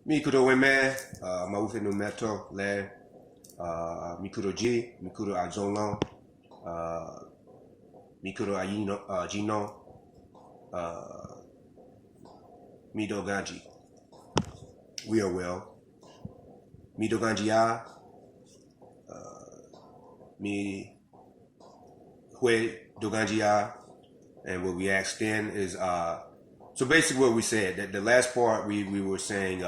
Mikuro weme, maufe no meto le, mikuro ji, mikuro azolo, mikuro ayino, jino, midoganji. We are well. Midoganji ya, mi hue doganji ya, and what we asked then is, so basically what we said, that the last part we were saying,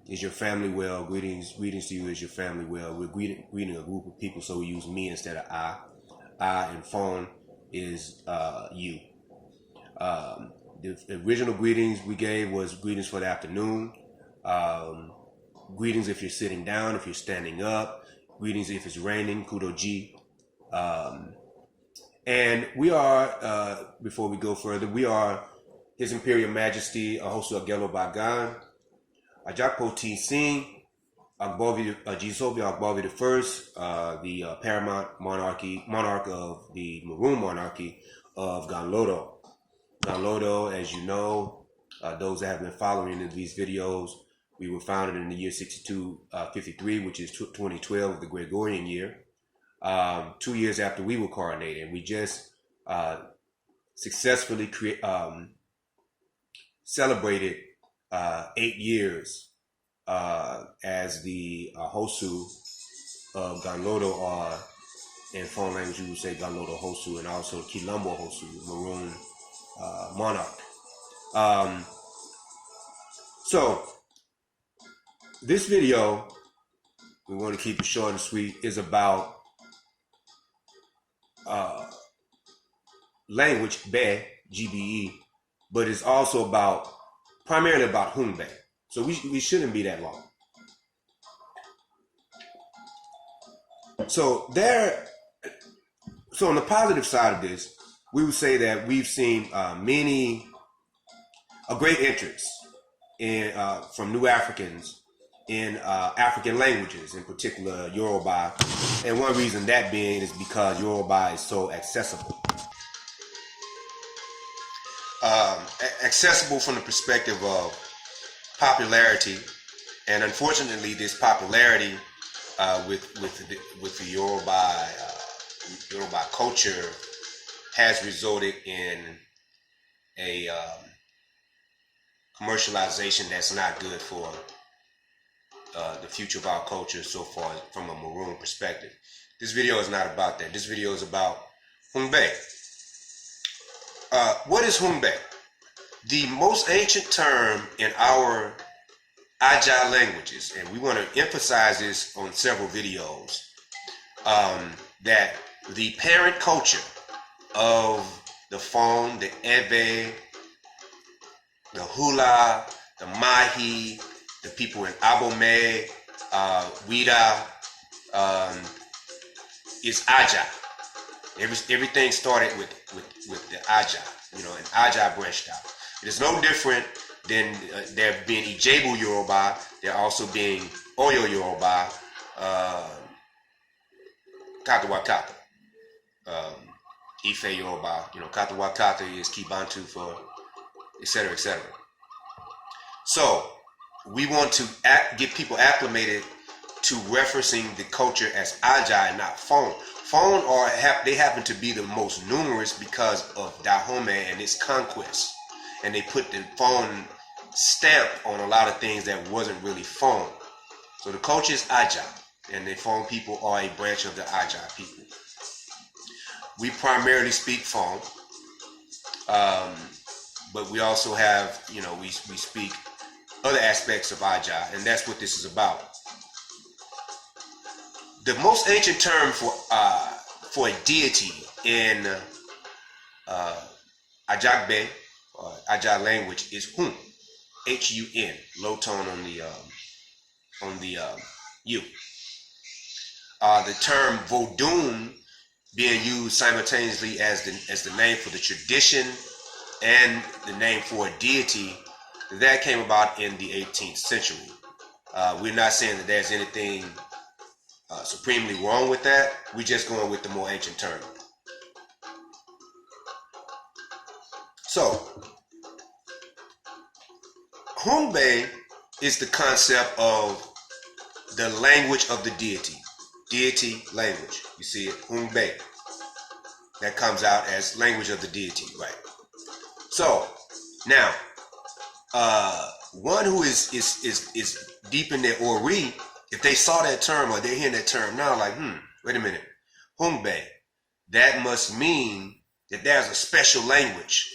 is your family well? Greetings to you, is your family well? We're greeting a group of people, so we use me instead of I. I and phone is you. The original greetings we gave was greetings for the afternoon. Greetings if you're sitting down, if you're standing up. Greetings if it's raining, kudoji. And we are, before we go further, we are His Imperial Majesty Axosu Àgèlògbàgàn, Àgèlògbàgàn, Agbovi, Jisovi Agbovi I, the paramount monarch of the Maroon monarchy of Àgèlògbàgàn. Àgèlògbàgàn, as you know, those that have been following these videos, we were founded in the year 6253, which is 2012, the Gregorian year. 2 years after we were coronated. We just successfully celebrated 8 years as the Àgèlògbàgàn of Àgèlògbàgàn, or in phone language you would say Àgèlògbàgàn, and also Kilambo Àgèlògbàgàn, Maroon monarch. So this video, we want to keep it short and sweet, is about language, be, GBE, but it's also primarily about Hungbe. So we shouldn't be that long. So on the positive side of this, we would say that we've seen a great interest in from new Africans in African languages, in particular Yoruba, and one reason that being is because Yoruba is so accessible. Accessible from the perspective of popularity, and unfortunately, this popularity with the Yoruba culture has resulted in a commercialization that's not good for the future of our culture so far from a Maroon perspective. This video is not about that. This video is about Hungbe. What is Hungbe? The most ancient term in our Aja languages, and we want to emphasize this on several videos, that the parent culture of the Fon, the Ebe, the Hula, the Mahi, the people in Abome, Wida, is Aja. Everything started with the Aja, and Aja branched out. It is no different than there being Ijebu Yoruba, there also being Oyo Yoruba, Katawakata, Ife Yoruba, Katawakata is Kibantu for etc., etc. So we want to get people acclimated to referencing the culture as Aja and not Fon. Fon they happen to be the most numerous because of Dahomey and its conquest. And they put the Fon stamp on a lot of things that wasn't really Fon. So the culture is Aja, and the Fon people are a branch of the Aja people. We primarily speak Fon, but we also have, we speak other aspects of Aja, and that's what this is about. The most ancient term for a deity in Ajagbe, or Aja language, is Hun, Hun, low tone on the U. The term Vodun being used simultaneously as the name for the tradition and the name for a deity, that came about in the 18th century. We're not saying that there's anything supremely wrong with that. We're just going with the more ancient term. So, Hungbe is the concept of the language of the deity. Deity language. You see it, Hungbe. That comes out as language of the deity, right? So now, one who is deep in their ori, if they saw that term or they're hearing that term now, like, wait a minute, Hungbe, that must mean that there's a special language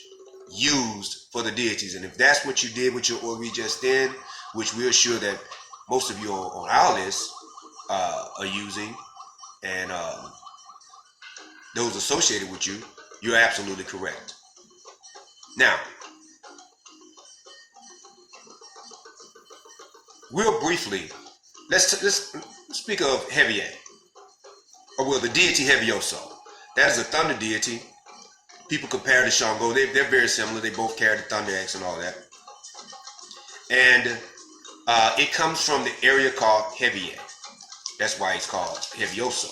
used for the deities. And if that's what you did with your ori just then, which we're sure that most of you on our list are using, and those associated with you, you're absolutely correct. Now, real briefly, let's speak of Heavy, or well, the deity Hevioso. That is a thunder deity. People compare to Shango. They're very similar. They both carry the thunder axe and all that. And it comes from the area called Heavy. That's why it's called Hevioso.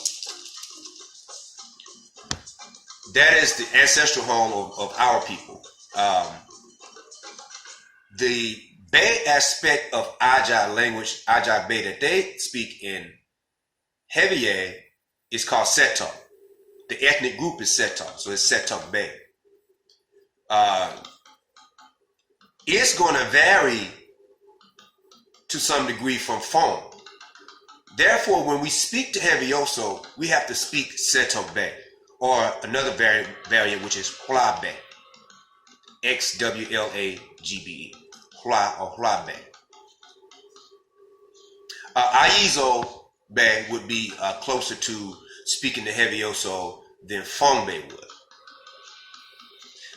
That is the ancestral home of our people. The Bay aspect of Aja language, Aja Bay, that they speak in Heavy is called Seto. The ethnic group is Seto, so it's Seto Bay. It's going to vary to some degree from Fon. Therefore, when we speak to Hevioso, we have to speak Seto Bay, or another variant, which is Hula Bay. XWLAGBE. Hula or Hula Bay. Aizo Bay would be closer to speaking to Hevioso than Fong Bay would.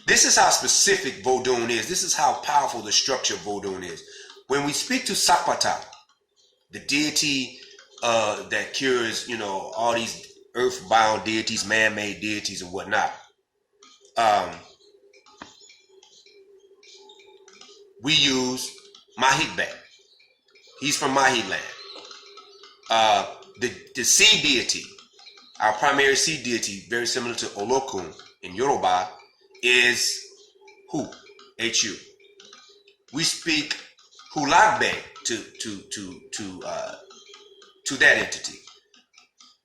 This is how specific Vodun is. This is how powerful the structure of Vodun is. When we speak to Sapata, the deity that cures, all these earth-bound deities, man-made deities and whatnot, we use Mahitbe. He's from Mahit land. The sea deity, our primary sea deity, very similar to Olokun in Yoruba, is Hu, H-U. We speak Hulagbe to that entity.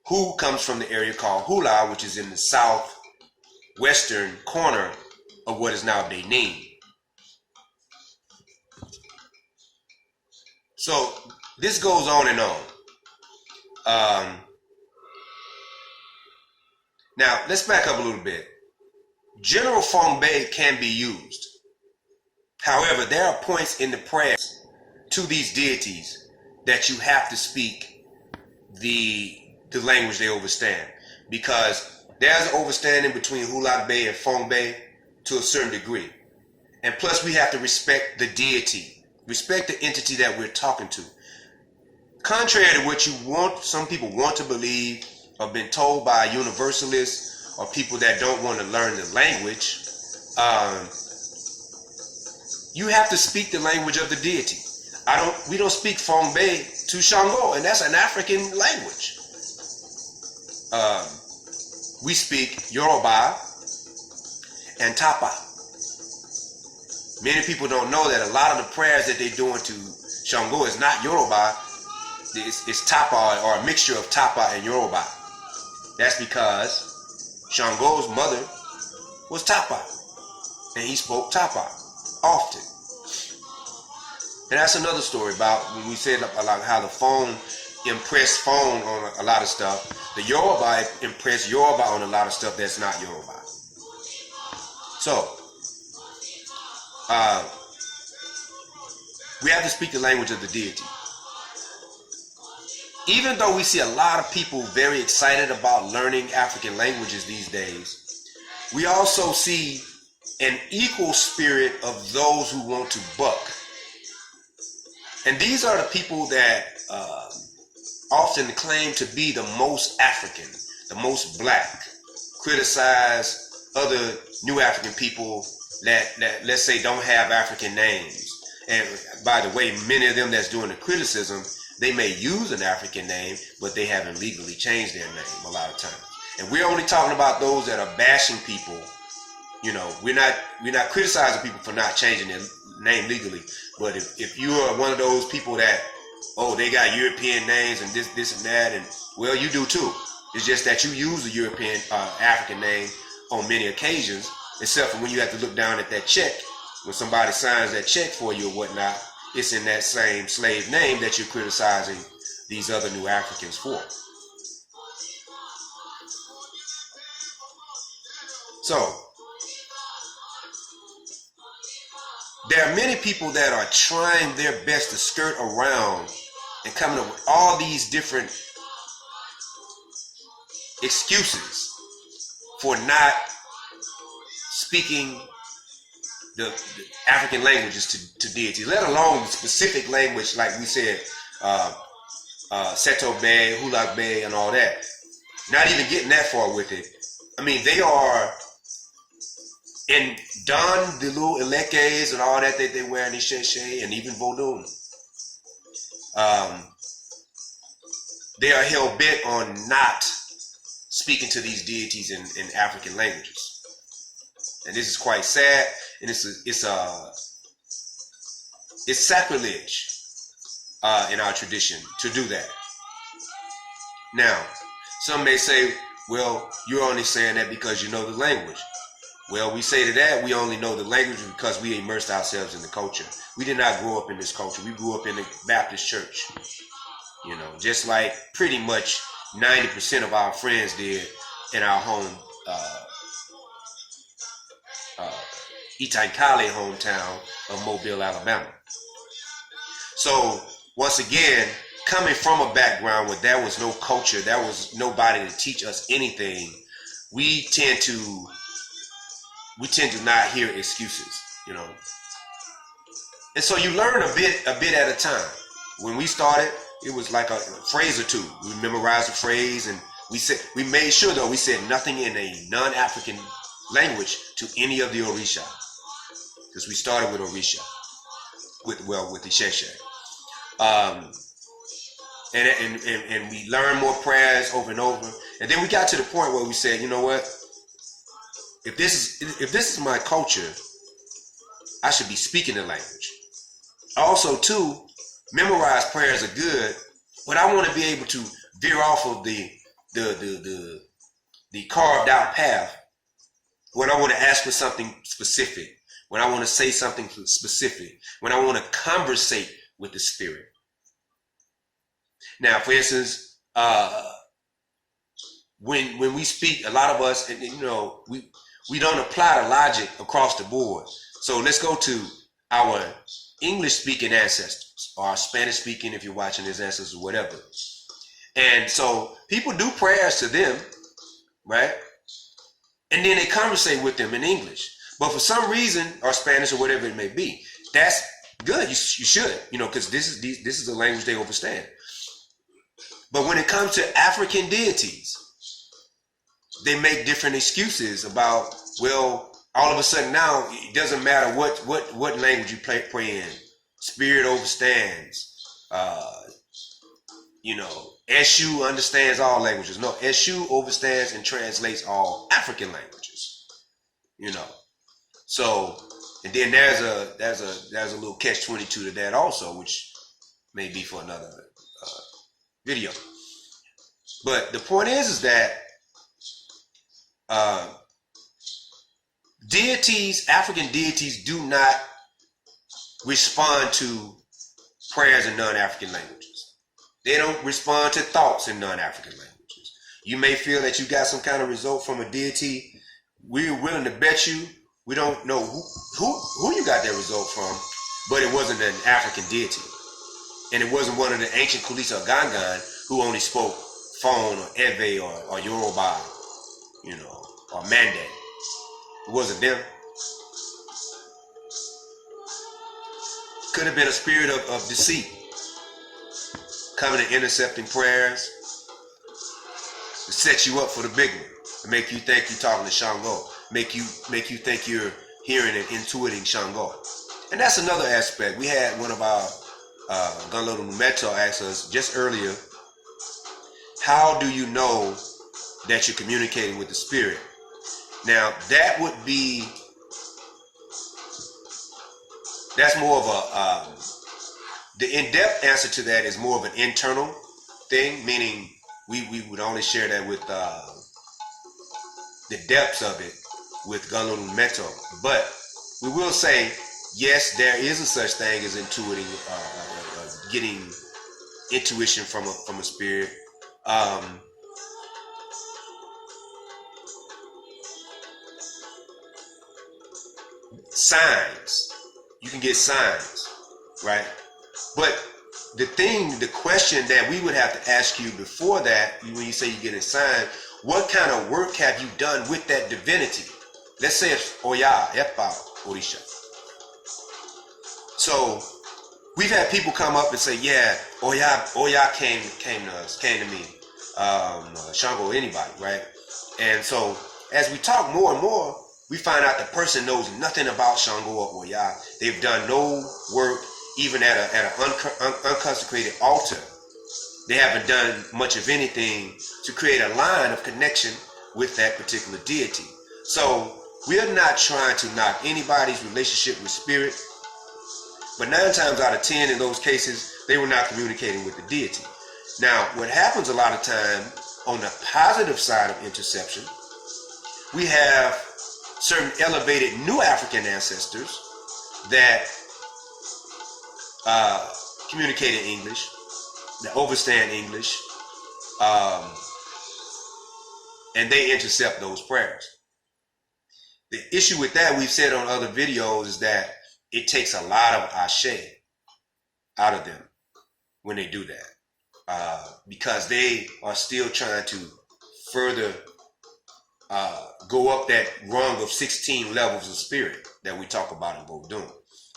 Hu comes from the area called Hula, which is in the southwestern corner of what is now Benin. So this goes on and on. Now let's back up a little bit. General Fong Bei can be used. However, there are points in the prayers to these deities that you have to speak the language they overstand, because there's an overstanding between Hulak Bei and Fong Bei to a certain degree. And plus we have to respect the deity, respect the entity that we're talking to. Contrary to what some people want to believe, or been told by universalists or people that don't want to learn the language, you have to speak the language of the deity. We don't speak Fong Bei to Shango, and that's an African language. We speak Yoruba and Tapa. Many people don't know that a lot of the prayers that they're doing to Shango is not Yoruba. It's Tapa, or a mixture of Tapa and Yoruba. That's because Shango's mother was Tapa, and he spoke Tapa often. And that's another story about when we said about how the phone impressed phone on a lot of stuff. The Yoruba impressed Yoruba on a lot of stuff that's not Yoruba. So, we have to speak the language of the deity. Even though we see a lot of people very excited about learning African languages these days, we also see an equal spirit of those who want to buck. And these are the people that often claim to be the most African, the most black, criticize other new African people that let's say don't have African names. And by the way, many of them that's doing the criticism, they may use an African name, but they haven't legally changed their name a lot of times. And we're only talking about those that are bashing people You know, we're not criticizing people for not changing their name legally. But if you are one of those people that, oh, they got European names and this and that, and well, you do too. It's just that you use the European African name on many occasions, except for when you have to look down at that check. When somebody signs that check for you or whatnot, it's in that same slave name that you're criticizing these other new Africans for. So, there are many people that are trying their best to skirt around and coming up with all these different excuses for not speaking the African languages to deities, let alone the specific language like we said, Seto Bay, Hulak Bay, and all that. Not even getting that far with it. I mean, they are in Don, the little Elekes and all that they wear in the Sheshe and even Vodun. They are hell bent on not speaking to these deities in African languages. And this is quite sad, and it's sacrilege in our tradition to do that. Now, some may say, well, you're only saying that because you know the language. Well, we say to that, we only know the language because we immersed ourselves in the culture. We did not grow up in this culture. We grew up in the Baptist church. You know, just like pretty much 90% of our friends did in our home, Itankale hometown of Mobile, Alabama. So, once again, coming from a background where there was no culture, there was nobody to teach us anything, we tend to not hear excuses, you know. And so you learn a bit at a time. When we started, it was like a phrase or two. We memorized a phrase, and we made sure though we said nothing in a non-African language to any of the Orisha, because we started with Orisha, with the Sheshe. And we learned more prayers over and over, and then we got to the point where we said, you know what? If this is my culture, I should be speaking the language. Also, too, memorized prayers are good, but I want to be able to veer off of the carved out path when I want to ask for something specific, when I want to say something specific, when I want to conversate with the spirit. Now, for instance, when we speak, a lot of us, and you know, we don't apply the logic across the board. So let's go to our English-speaking ancestors, or Spanish-speaking if you're watching his ancestors or whatever. And so people do prayers to them, right? And then they conversate with them in English. But for some reason, or Spanish or whatever it may be, that's good. You should, you know, because this is the language they understand. But when it comes to African deities, they make different excuses about, well, all of a sudden now it doesn't matter what language you pray in. Spirit overstands. You know, Eshu understands all languages. No, Eshu overstands and translates all African languages. You know, so and then there's a little catch-22 to that also, which may be for another video. But the point is that deities, African deities, do not respond to prayers in non-African languages. They don't respond to thoughts in non-African languages. You may feel that you got some kind of result from a deity. We're willing to bet you we don't know who you got that result from, but it wasn't an African deity. And it wasn't one of the ancient Kulisa or Gangan who only spoke Fon or Ewe or Yoruba, you know, or Mande. It wasn't them. Could have been a spirit of deceit, coming and intercepting prayers to set you up for the big one, to make you think you're talking to Shango, make you think you're hearing and intuiting Shango. And that's another aspect. We had one of our Àgèlògbàgàn Numeto asked us just earlier, how do you know that you're communicating with the spirit? Now that would be, that's more of a, the in-depth answer to that is more of an internal thing, meaning we would only share that with the depths of it with Ganlodo Meto. But we will say, yes, there is a such thing as intuiting, getting intuition from a spirit. Signs. You can get signs, right? But the question that we would have to ask you before that, when you say you get a sign, what kind of work have you done with that divinity? Let's say it's Oya, Epa, Orisha. So we've had people come up and say, yeah, Oya came to us, came to me, Shango, anybody, right? And so as we talk more and more, we find out the person knows nothing about Shango or Oya. They've done no work, even at an unconsecrated altar. They haven't done much of anything to create a line of connection with that particular deity. So we are not trying to knock anybody's relationship with spirit, but 9 times out of 10 in those cases, they were not communicating with the deity. Now, what happens a lot of time on the positive side of interception, we have certain elevated new African ancestors that communicate in English, that overstand English, and they intercept those prayers. The issue with that, we've said on other videos, is that it takes a lot of ashe out of them when they do that, because they are still trying to further go up that rung of 16 levels of spirit that we talk about in Vodun.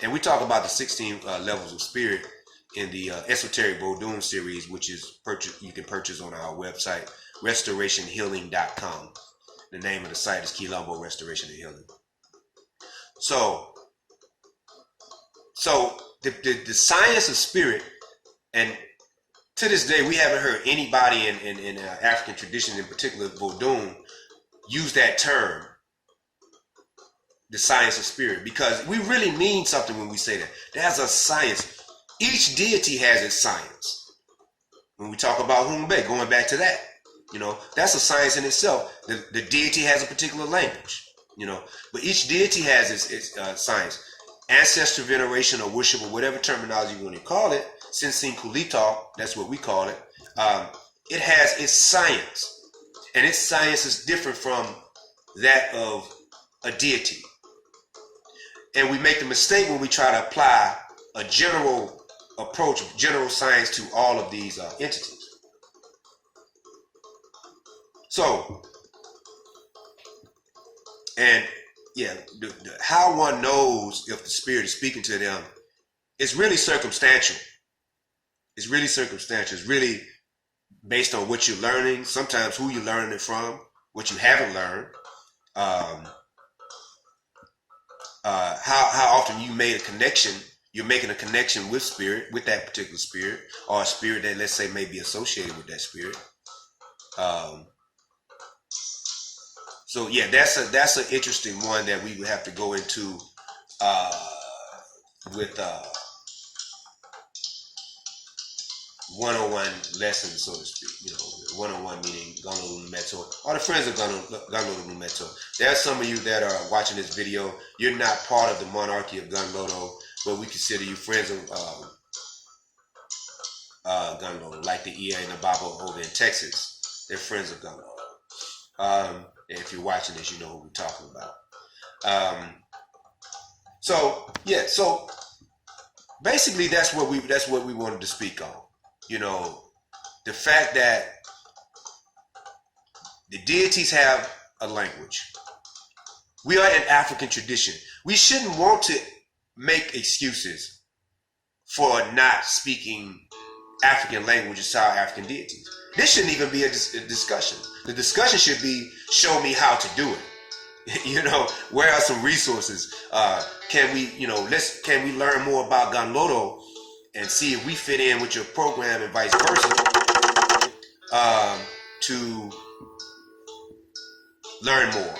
And we talk about the 16 levels of spirit in the Esoteric Vodun series, which is you can purchase on our website, restorationhealing.com. The name of the site is Quilombo Restoration and Healing. So the science of spirit, and to this day, we haven't heard anybody in African tradition, in particular Vodun, use that term, the science of spirit, because we really mean something when we say that. There's a science. Each deity has its science. When we talk about Hungbe, going back to that, that's a science in itself. The deity has a particular language, but each deity has its science. Ancestor veneration or worship, or whatever terminology you want to call it, Sinsin Kulita, that's what we call it. It has its science. And its science is different from that of a deity. And we make the mistake when we try to apply a general approach, general science to all of these entities. So, and yeah, how one knows if the spirit is speaking to them is really circumstantial. It's really circumstantial. It's really based on what you're learning, sometimes who you're learning it from, what you haven't learned, how often you made a connection. You're making a connection with spirit, with that particular spirit, or a spirit that, let's say, may be associated with that spirit. So yeah, that's an interesting one that we would have to go into with 101 lessons, so to speak. 101 meaning Ganlodo Meto, or the friends of Ganlodo Meto. There are some of you that are watching this video. You're not part of the monarchy of Ganlodo, but we consider you friends of Ganlodo, like the Ia and the Baba over in Texas. They're friends of Ganlodo. If you're watching this, you know who we're talking about. So basically that's what we wanted to speak on. The fact that the deities have a language. We are an African tradition. We shouldn't want to make excuses for not speaking African languages to our African deities. This shouldn't even be a discussion. The discussion should be, show me how to do it. Where are some resources? Can we learn more about Ganlodo and see if we fit in with your program and vice versa, to learn more.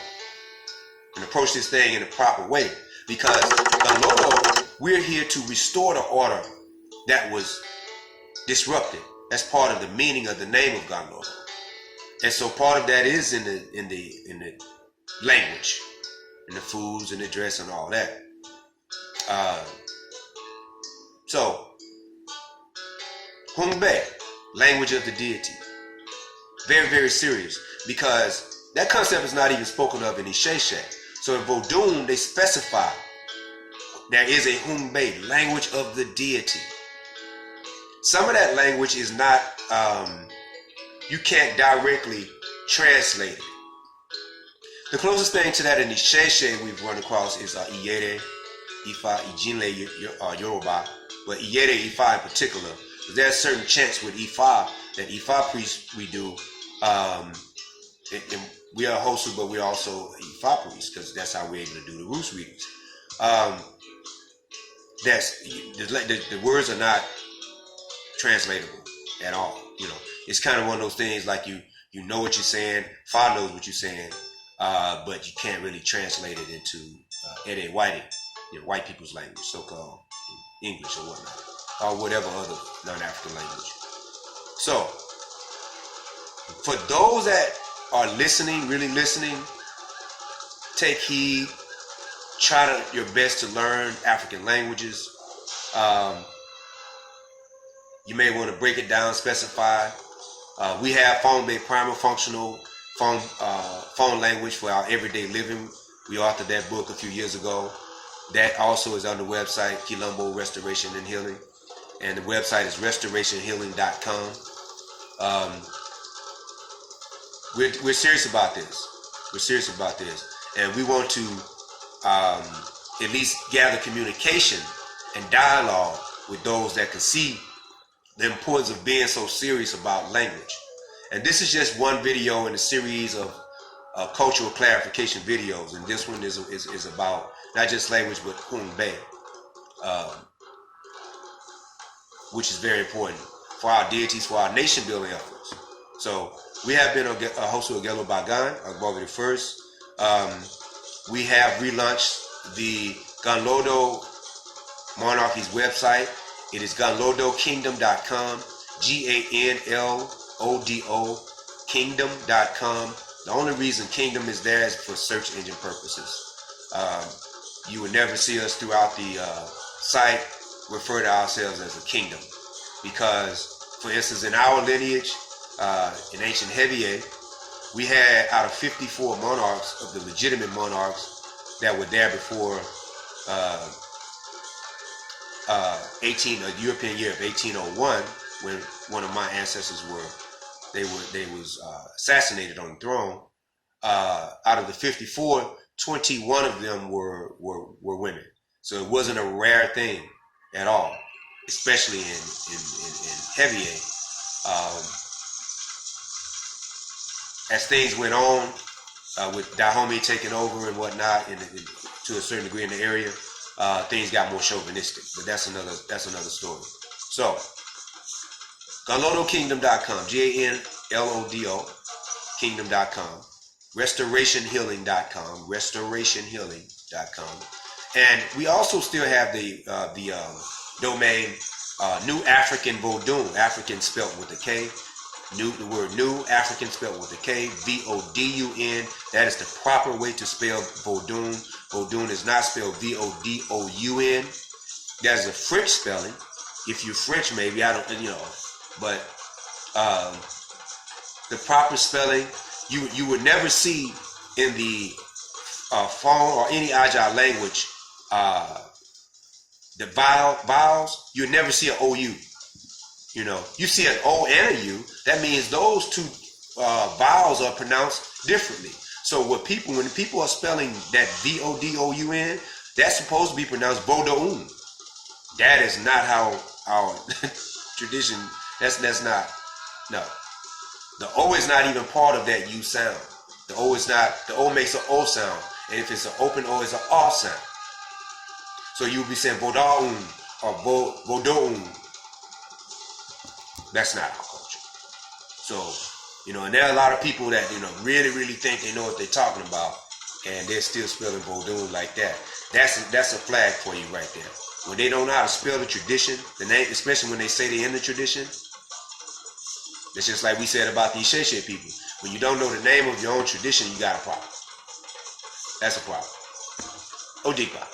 and approach this thing in a proper way. Because Àgèlògbàgàn, we're here to restore the order that was disrupted. That's part of the meaning of the name of Àgèlògbàgàn. And so part of that is in the language, in the foods and the dress and all that. So Hungbe, language of the deity. Very, very serious, because that concept is not even spoken of in Isheshe. So in Vodun, they specify there is a Hungbe, language of the deity. Some of that language is not, you can't directly translate it. The closest thing to that in Isheshe we've run across is Iyere, Ifa, Ijinle, Yoruba, but Iyere, Ifa in particular. There's certain chants with Ifa that Ifa priests we do. And we are Hosu, but we're also Ifa priests, because that's how we're able to do the roots readings. The words are not translatable at all. You know, it's kind of one of those things like you know what you're saying, Fa knows what you're saying, but you can't really translate it into Ede White, white people's language, so-called English or whatnot, or whatever other non-African language. So, for those that are listening, really listening, take heed. Try your best to learn African languages. You may want to break it down, specify. We have phone-based primal functional phone language for our everyday living. We authored that book a few years ago. That also is on the website, Quilombo Restoration and Healing. And the website is restorationhealing.com. We're serious about this. We're serious about this. And we want to at least gather communication and dialogue with those that can see the importance of being so serious about language. And this is just one video in a series of cultural clarification videos. And this one is about not just language, but Hungbe, which is very important for our deities, for our nation building efforts. So we have been a host of Àgèlògbàgàn, Agbovi the First. We have relaunched the Ganlodo Monarchy's website. It is ganlodokingdom.com, GANLODO kingdom.com. The only reason kingdom is there is for search engine purposes. You would never see us throughout the site refer to ourselves as a kingdom, because, for instance, in our lineage, in ancient Heavy, we had, out of 54 monarchs, of the legitimate monarchs that were there before European year of 1801, when one of my ancestors was assassinated on the throne. Out of the 54, 21 of them were women. So it wasn't a rare thing at all, especially in Heavy. As things went on, with Dahomey taking over and whatnot, to a certain degree in the area, things got more chauvinistic. But that's another story. So, ganlodokingdom.com, GANLODO kingdom.com, restorationhealing.com, restorationhealing.com, and we also still have the domain New Afrikan Vodun, African spelt with a K. The word new, African spelled with a K, Vodun. That is the proper way to spell Vodun. Vodun is not spelled Vodun. That is a French spelling. If you're French, maybe, I don't, but the proper spelling, you would never see in the phone or any Agile language, the vowels, you would never see an OU. You see an O and a U, that means those two vowels are pronounced differently. So when people are spelling that Vodun, that's supposed to be pronounced Vodun. That is not how our tradition, that's not, no. The O is not even part of that U sound. The O makes an O sound. And if it's an open O, it's an R sound. So you would be saying Vodun or Vodun. That's not our culture. So, and there are a lot of people that, really, really think they know what they're talking about. and they're still spelling Vodun like that. That's a flag for you right there. When they don't know how to spell the tradition, the name, especially when they say they're in the tradition, it's just like we said about these Sheshe people. When you don't know the name of your own tradition, you got a problem. That's a problem. Odigba.